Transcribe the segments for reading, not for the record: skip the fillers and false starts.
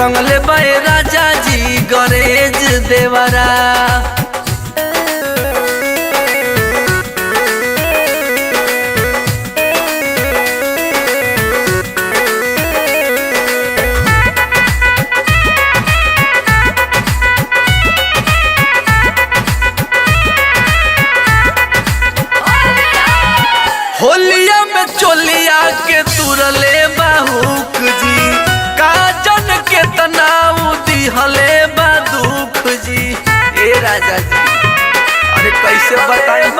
रंगले बाए राजा जी गणेश देवरा। होलिया में चोलिया के तुरले बाहुक जी, काजन के तनाव दिहले बा दुख जी। ए राजा जी अरे कैसे बताए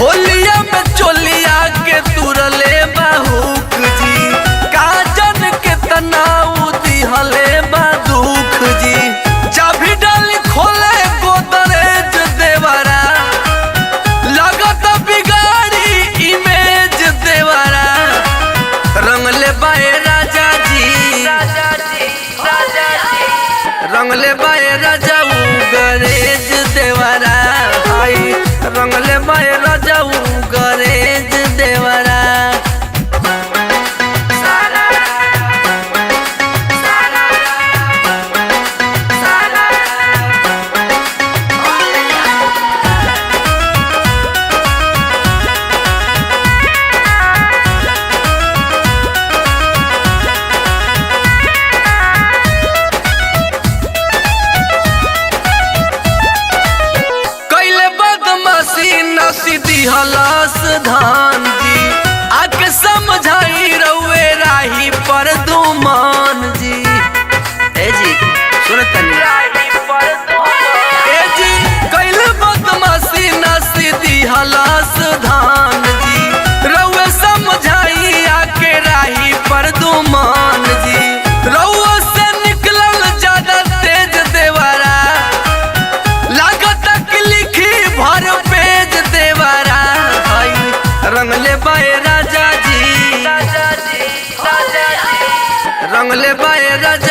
होलिया में चोलिया के तुरले बाहुक जी, काजन के तनाव दिहले बा दुख जी। चाबी डाली खोले गोदरेज देवरा, लागत बिगाड़ी इमेज देवरा। रंगले बाए राजा जी, रंगले बाए राजा गणेश देवरा। रंगले बाए राजा गणेश देवरा। सीधी हलास धान जी, आके समझाई रउए राही पर दुमान जी। ए जी सुन तनी ए जी कैले बदमाशी ना सीधी हलास धान जी, रउए समझाई आके राही पर दुमान जी। रउआ से निकलल ज्यादा तेज देवरा, लागत कि लिखी भर पेज देवरा। रंगले बाए राजा जी, रंगले बाए राजा